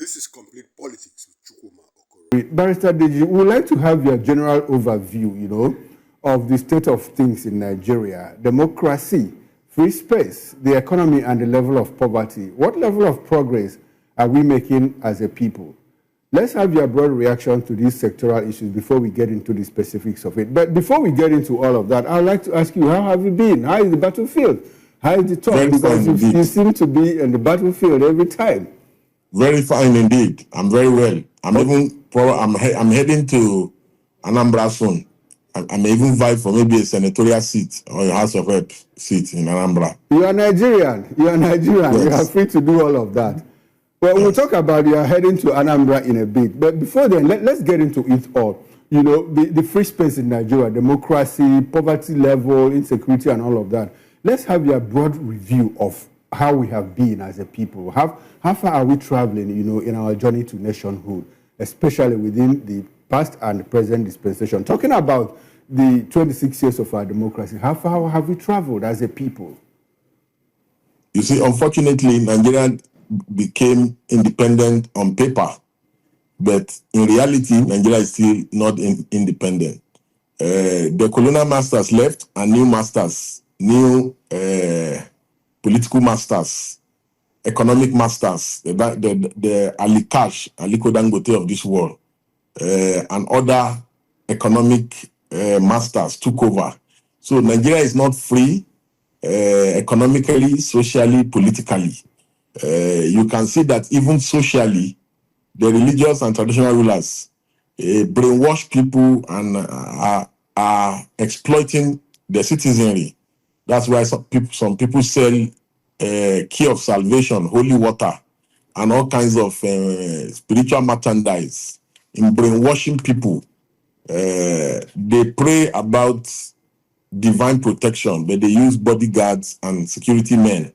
This is complete politics with Chukwuma Okoro. Barrister Deji, we would like to have your general overview, of the state of things in Nigeria, democracy, free space, the economy, and the level of poverty. What level of progress are we making as a people? Let's have your broad reaction to these sectoral issues before we get into the specifics of it. But before we get into all of that, I'd like to ask you, how have you been? How is the battlefield? How is the talk? Very because fine you seem to be in the battlefield every time. Very fine indeed. I'm very well. I'm heading to Anambra soon. I may even vie for maybe a senatorial seat or a House of Rep seat in Anambra. You are Nigerian. Yes. You are free to do all of that. Well, yes. We'll talk about you are heading to Anambra in a bit. But before then, let's get into it all. The free space in Nigeria, democracy, poverty level, insecurity, and all of that. Let's have your broad review of how we have been as a people. How far are we traveling, in our journey to nationhood, especially within the past and present dispensation? Talking about the 26 years of our democracy, how far have we traveled as a people? You see, unfortunately, Nigeria became independent on paper, but in reality, Nigeria is still not independent. The colonial masters left and new masters, political masters, economic masters, the Aliko Dangote of this world, and other economic masters took over. So Nigeria is not free economically, socially, politically. You can see that even socially, the religious and traditional rulers brainwash people and are exploiting the citizenry. That's why some people sell key of salvation, holy water, and all kinds of spiritual merchandise in brainwashing people. They pray about divine protection, but they use bodyguards and security men,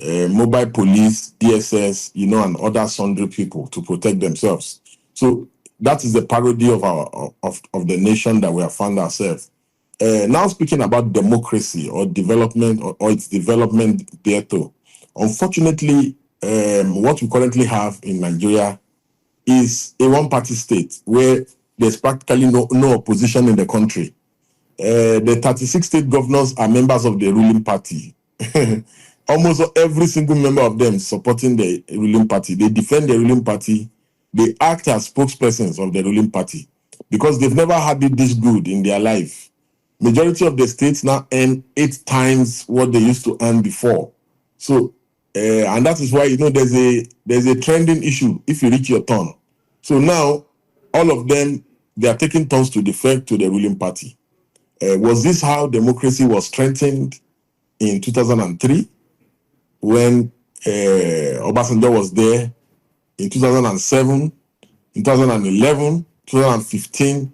mobile police, DSS, and other sundry people to protect themselves. So that is the parody of the nation that we have found ourselves. Now speaking about democracy or development or its development thereto, unfortunately, what we currently have in Nigeria is a one-party state where there's practically no opposition in the country. The 36 state governors are members of the ruling party. Almost every single member of them supporting the ruling party. They defend the ruling party. They act as spokespersons of the ruling party because they've never had it this good in their life. Majority of the states now earn 8 times what they used to earn before. So, and that is why, there's a trending issue if you reach your turn. So now, all of them, they are taking turns to defect to the ruling party. Was this how democracy was strengthened in 2003 when Obasanjo was there, in 2007, in 2011, 2015,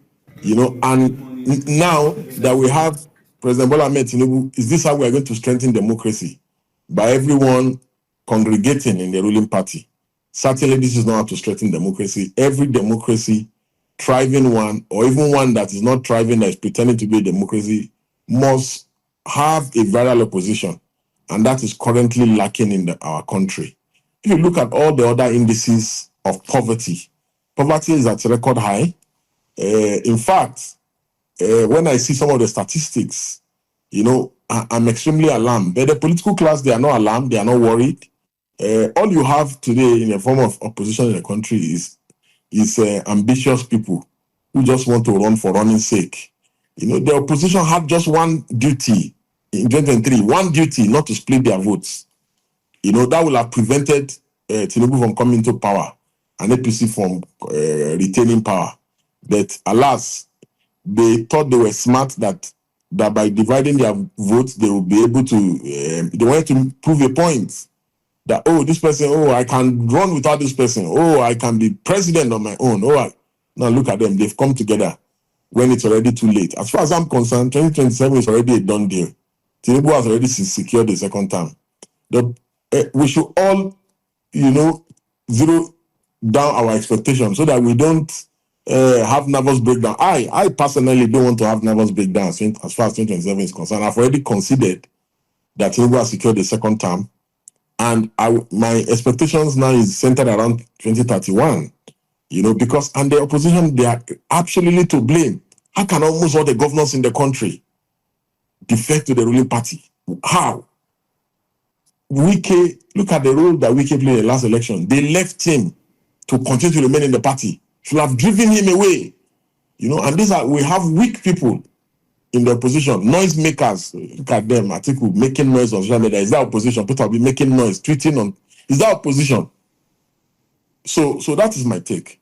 and now that we have President Bola Ahmed Tinubu, is this how we are going to strengthen democracy? By everyone congregating in the ruling party. Certainly, this is not how to strengthen democracy. Every democracy, thriving one, or even one that is not thriving, that is pretending to be a democracy, must have a viral opposition. And that is currently lacking in our country. If you look at all the other indices of poverty is at a record high. In fact, when I see some of the statistics, I'm extremely alarmed. But the political class, they are not alarmed, they are not worried. All you have today in a form of opposition in the country is ambitious people who just want to run for running's sake. The opposition had just one duty in 2023, one duty, not to split their votes. That will have prevented Tinubu from coming to power and APC from retaining power. But alas, they thought they were smart that by dividing their votes, they will be able to, they wanted to prove a point that, this person, I can run without this person. I can be president on my own. Now look at them. They've come together when it's already too late. As far as I'm concerned, 2027 is already a done deal. Tinubu has already secured the second term. We should all, zero down our expectations so that we don't have nervous breakdown. I personally don't want to have nervous breakdown as far as 2027 is concerned. I've already considered that Tinubu has secured the second term. And my expectations now is centered around 2031, because, and the opposition, they are absolutely to blame. How can almost all the governors in the country defect to the ruling party? How? Wike, look at the role that Wike played in the last election. They left him to continue to remain in the party. Should have driven him away. And we have weak people in the opposition, noise makers. Look at them. I think we're making noise on social media. Is that opposition? People will be making noise, tweeting on. Is that opposition? So that is my take.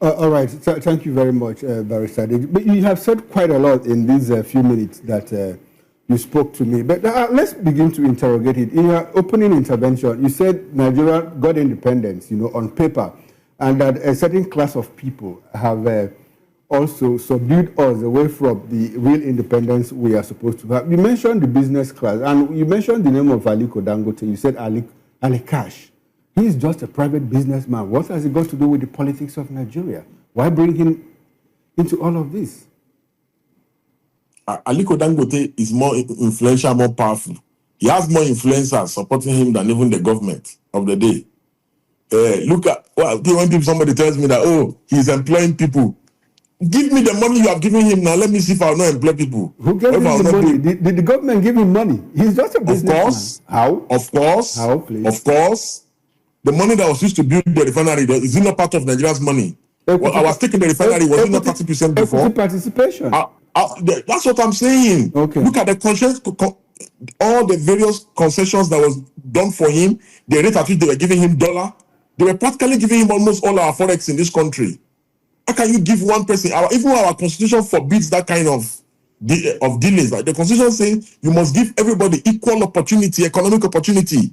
All right. Thank you very much, Barrister Deji. But you have said quite a lot in these few minutes that you spoke to me. But let's begin to interrogate it. In your opening intervention, you said Nigeria got independence, on paper, and that a certain class of people have also subdued us away from the real independence we are supposed to have. You mentioned the business class, and you mentioned the name of Aliko Dangote. You said Ali Cash. He is just a private businessman. What has it got to do with the politics of Nigeria? Why bring him into all of this? Aliko Dangote is more influential, more powerful. He has more influencers supporting him than even the government of the day. Look at when somebody tells me that, he's employing people. Give me the money you have given him now. Let me see if I'll not employ people. Who gave him the money? Did the government give him money? He's just a businessman. Of course. How? Of course. How, please? Of course. The money that was used to build the refinery is not part of Nigeria's money. I was taking the refinery, was it not 30% before? Equity participation. That's what I'm saying. Okay. Look at all the various concessions that was done for him, the rate at which they were giving him dollar. They were practically giving him almost all our forex in this country. How can you give one person? Even our constitution forbids that kind of dealings. Like the constitution says you must give everybody equal opportunity, economic opportunity.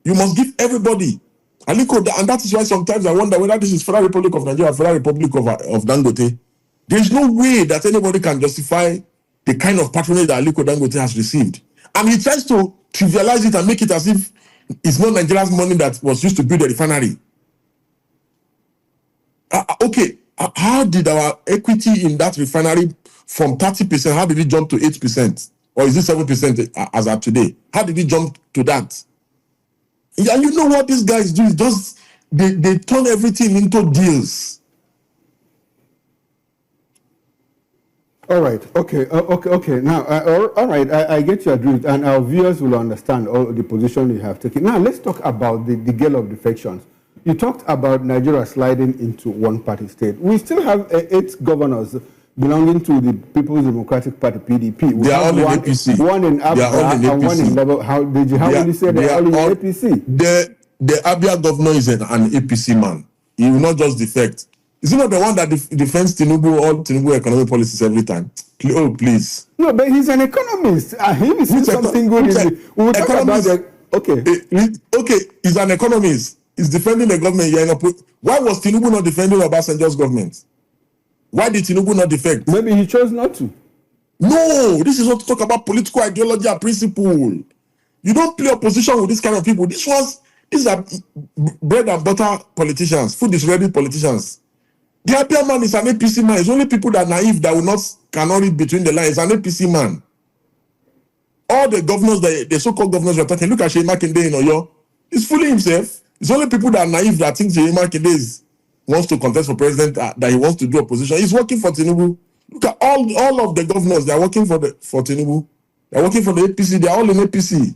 You must give everybody. And that is why sometimes I wonder whether this is Federal Republic of Nigeria, Federal Republic of Dangote. There is no way that anybody can justify the kind of patronage that Aliko Dangote has received. And he tries to trivialize it and make it as if it's not Nigeria's money that was used to build the refinery. How did our equity in that refinery from 30%, how did it jump to 8%? Or is it 7% as of today? How did it jump to that? And you know what these guys do is just, they turn everything into deals. All right. Okay. Now, all right. I get your drift, and our viewers will understand all the position you have taken. Now, let's talk about the Gale of defections. You talked about Nigeria sliding into one-party state. We still have 8 governors belonging to the People's Democratic Party (PDP). They are all in APC. One in Abia and one in Level. How will you say they are all in APC? The Abia governor is an APC man. He will not just defect. Is he not the one that defends all Tinubu economic policies every time? Oh, please. No, but he's an economist. He will say something good. We will talk about that. Okay, he's an economist. He's defending the government. Why was Tinubu not defending Obasanjo's government? Why did Tinubu not defect? Maybe he chose not to. No, this is not to talk about political ideology and principle. You don't play opposition with this kind of people. These are bread and butter politicians, food is ready politicians. The Abia man is an APC man. It's only people that are naive that cannot read between the lines. An APC man. All the governors, the so-called governors we're talking, look at Seyi Makinde in Oyo. He's fooling himself. It's only people that are naive that think Seyi Makinde wants to contest for president, that he wants to do opposition. He's working for Tinubu. Look at all of the governors, they are working for Tinubu. They are working for the APC. They are all in APC.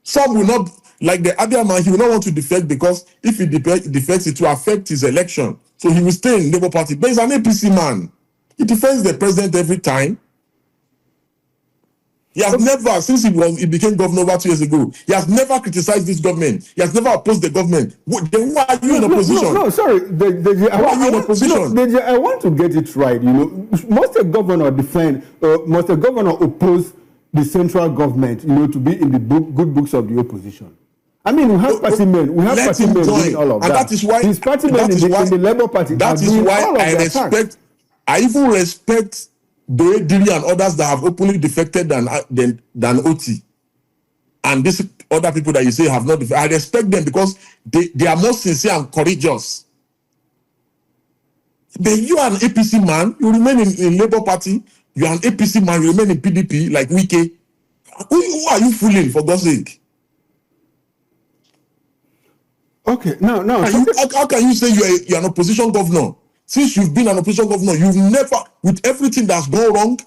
Some will not, like the Abia man, he will not want to defect because if he defects, it will affect his election. So he will stay in Labour Party. But he's an APC man. He defends the president every time. He has never, since he became governor over 2 years ago, he has never criticized this government. He has never opposed the government. Then why are you in opposition? No, sorry. Why are you in opposition? I want to get it right. Must a governor oppose the central government, to be in the good books of the opposition? I mean, we have party men. We have party men doing all of that. That is why his party men in the Labour Party. That is why I even respect Deji and others that have openly defected than OT. And these other people that you say have not defected, I respect them because they are more sincere and courageous. But you are an APC man, you remain in Labour Party, you are an APC man, you remain in PDP like Wike. Who are you fooling, for God's sake? Okay, now, How can you say you're an opposition governor? Since you've been an opposition governor, you've never, with everything that's gone wrong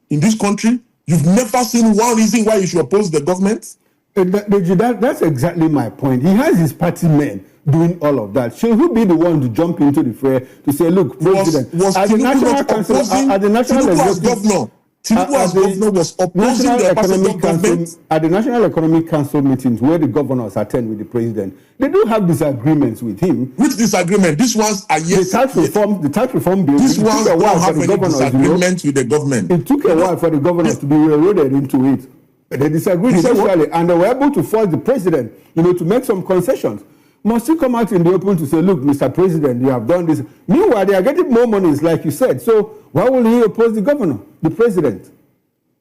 in this country, you've never seen one reason why you should oppose the government? That's exactly my point. He has his party men doing all of that. Should he be the one to jump into the fray to say, look, President, was as the Tinubu National not Council, opposing at the National Tinubu as Executive, governor? Tinubu as governor was opposing National the Economic government. Council, at the National Economic Council meetings where the governors attend with the president, they do have disagreements with him. Which disagreement? These ones are yes. The tax reform bill. These ones don't have any disagreement with the government. It took a while for the governors to be railroaded into it. They disagreed initially, and they were able to force the president, to make some concessions. Must you come out in the open to say, look, Mr. President, you have done this. Meanwhile, they are getting more monies, like you said. So why will he oppose the governor, the president?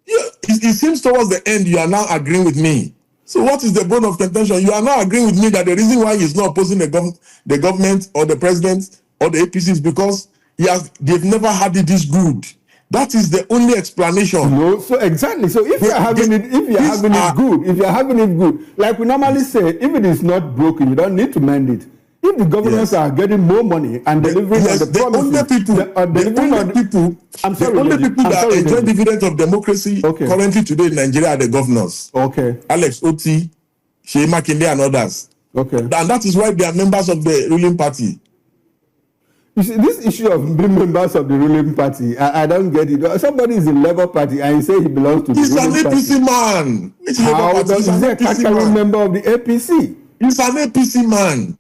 Yeah, it seems towards the end you are now agreeing with me. So what is the bone of contention? You are now agreeing with me that the reason why he's not opposing the government or the president or the APC is because they've never had it this good. That is the only explanation. No, so exactly. So if you're having it good, like we normally say, if it is not broken, you don't need to mend it. If the governors are getting more money and delivering on the promises, the only people that enjoy dividends of democracy currently today in Nigeria are the governors. Okay. Alex Oti, Shey Makinde and others. Okay. And that is why they are members of the ruling party. You see, this issue of being members of the ruling party, I don't get it. Somebody is in Labour Party and he say he belongs to the ruling party. He's an APC man. How does he a category member of the APC? He's an APC man.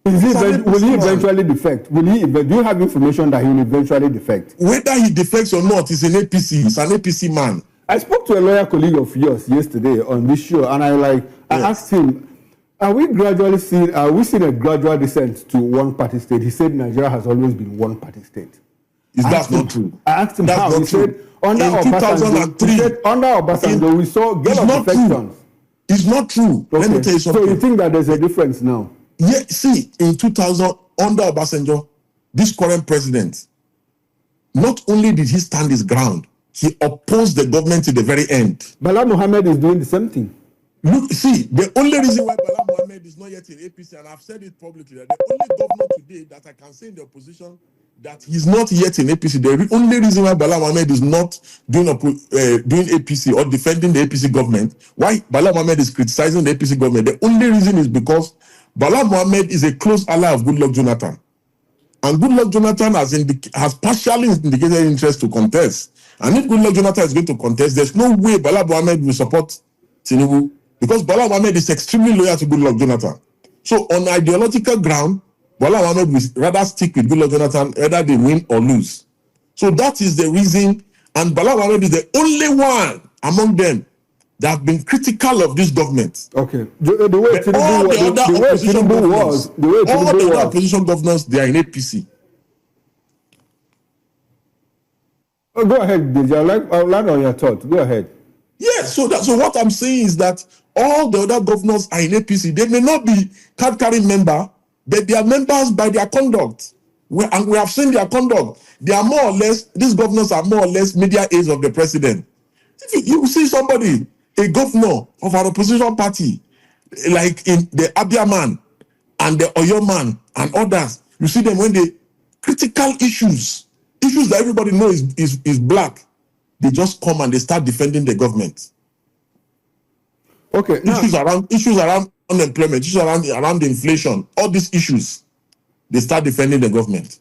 Will he eventually defect? Do you have information that he will eventually defect? Whether he defects or not, he's an APC. He's an APC man. I spoke to a lawyer colleague of yours yesterday on this show, and I asked him, are we seeing a gradual descent to one-party state? He said Nigeria has always been one-party state. That's not true. I asked him how. He said under Obasanjo, we saw Gale of defections. It's not true. Okay. Let me tell you something. So you think that there's a difference now? Yeah, see, in 2000, under Obasanjo, this current president, not only did he stand his ground, he opposed the government to the very end. Bala Mohammed is doing the same thing. Look, see, the only reason why Bala Mohammed is not yet in APC, and I've said it publicly, that the only governor today that I can say in the opposition that he's not yet in APC, the only reason why Bala Mohammed is not doing APC or defending the APC government, why Bala Mohammed is criticizing the APC government, the only reason is because Bala Mohammed is a close ally of Goodluck Jonathan. And Goodluck Jonathan has partially indicated interest to contest. And if Goodluck Jonathan is going to contest, there's no way Bala Mohammed will support Tinubu, because Bala Mohammed is extremely loyal to Goodluck Jonathan. So on ideological ground, Bala Mohammed will rather stick with Goodluck Jonathan, either they win or lose. So that is the reason. And Bala Mohammed is the only one among them that have been critical of this government. Okay. The way Tinubu was, all the other opposition governors, they are in APC. Oh, go ahead, Deji. I'll land on your thought. Go ahead. Yes, so what I'm saying is that all the other governors are in APC. They may not be card-carrying member, but they are members by their conduct. And we have seen their conduct. They are more or less, these governors are more or less media aides of the president. If you see somebody, a governor of an opposition party, like in the Abia man and the Oyo man and others, you see them when they critical issues that everybody knows is black, they just come and they start defending the government. Okay. Issues around unemployment, issues around inflation, all these issues, they start defending the government.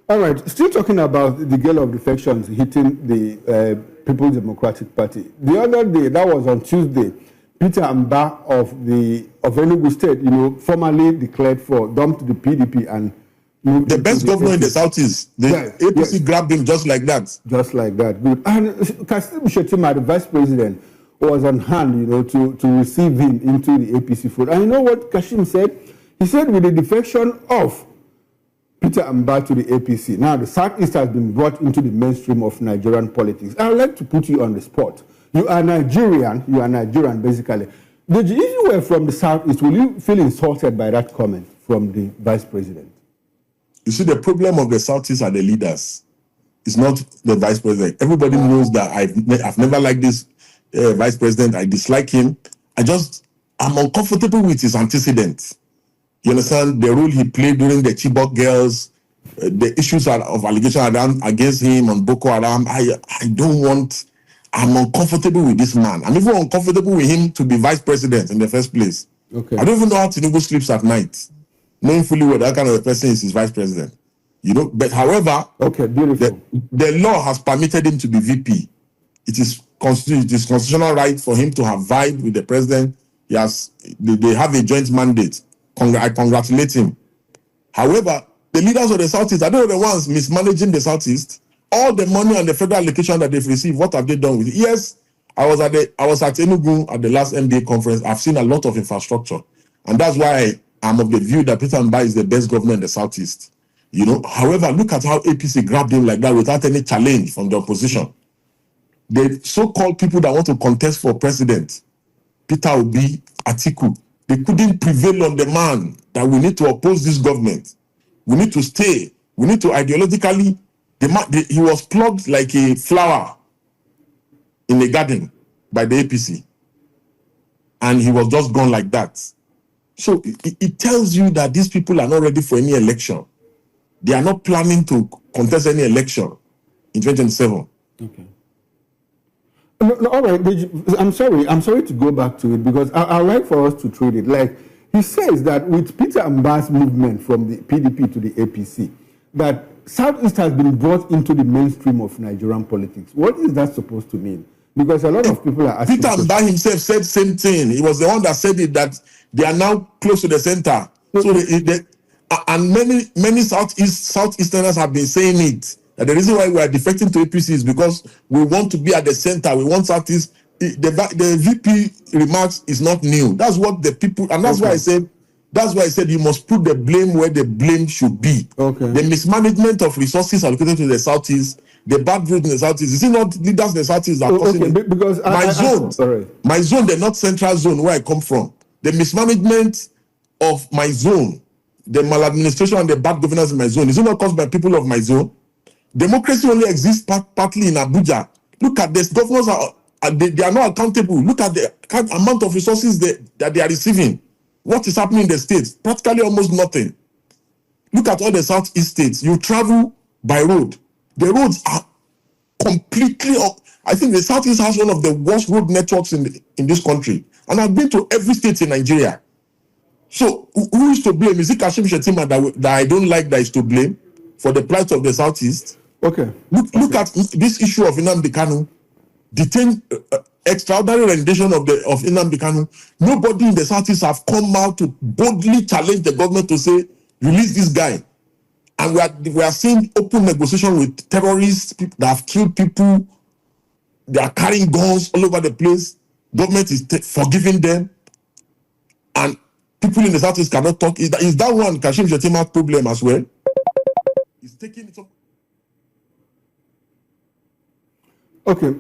All right. Still talking about the Gale of defections hitting the People's Democratic Party. The other day, that was on Tuesday, Peter Mba of Enugu State, formally declared for dumped the PDP and moved the best governor in the Southeast. The APC grabbed him just like that. Just like that. Good. And Kassim Shettima, the vice president, was on hand, to receive him into the APC fold. And you know what Kashim said? He said with the defection of Peter Mba to the APC, now the Southeast has been brought into the mainstream of Nigerian politics. I would like to put you on the spot. You are Nigerian basically. If you were from the Southeast, will you feel insulted by that comment from the vice president? You see, the problem of the Southeast are the leaders. It's not the vice president. Everybody knows that I've never liked this vice president. I dislike him. I'm uncomfortable with his antecedents. You understand the role he played during the Chibok girls, the issues of allegation against him on Boko Haram. I'm uncomfortable with this man. I'm even uncomfortable with him to be vice president in the first place. Okay. I don't even know how Tinubu sleeps at night, knowing fully well that kind of a person is his vice president. You know, but however, okay, beautiful. The law has permitted him to be VP. It is constitutional right for him to have vied with the president. They have a joint mandate. I congratulate him. However, the leaders of the Southeast, I don't know the ones mismanaging the Southeast. All the money and the federal allocation that they've received, what have they done with it? Yes, I was at Enugu at the last MBA conference. I've seen a lot of infrastructure, and that's why I'm of the view that Peter Mbai is the best governor in the Southeast. You know, however, look at how APC grabbed him like that without any challenge from the opposition. The so-called people that want to contest for president, Peter Obi, Atiku, they couldn't prevail on the man that we need to oppose this government. We need to stay. We need to ideologically. He was plucked like a flower in a garden by the APC, and he was just gone like that. So it tells you that these people are not ready for any election. They are not planning to contest any election in 2027. Okay. No, all right, Deji, I'm sorry to go back to it because I like for us to treat it like he says that with Peter Mbai's movement from the PDP to the APC, that Southeast has been brought into the mainstream of Nigerian politics. What is that supposed to mean? Because a lot of people are asking. Peter Mbai himself said same thing. He was the one that said it, that they are now close to the center. So and many Southeasterners have been saying it. That the reason why we are defecting to APC is because we want to be at the center. We want Southeast. The VP remarks is not new. That's what the people, and that's why I said. That's why I said you must put the blame where the blame should be. Okay. The mismanagement of resources allocated to the Southeast, the bad road in the Southeast. Is it not leaders in the Southeast that are causing it? Because my zone, the North Central zone where I come from, the mismanagement of my zone, the maladministration and the bad governance in my zone, is it not caused by people of my zone? Democracy only exists partly in Abuja. Look at this. Governors they are not accountable. Look at the amount of resources that they are receiving. What is happening in the states? Practically almost nothing. Look at all the Southeast states. You travel by road. The roads are completely up. I think the Southeast has one of the worst road networks in this country. And I've been to every state in Nigeria. So who is to blame? Is it Kashim Shettima that I don't like that is to blame for the plight of the Southeast? Okay. Look at this issue of Nnamdi Kanu. Detained extraordinary rendition of Nnamdi Kanu. Nobody in the Southeast have come out to boldly challenge the government to say, release this guy. And we are seeing open negotiation with terrorists that have killed people. They are carrying guns all over the place. Government is forgiving them. And people in the Southeast cannot talk. Is that one Kashim Shettima's problem as well? He's taking it up. Okay.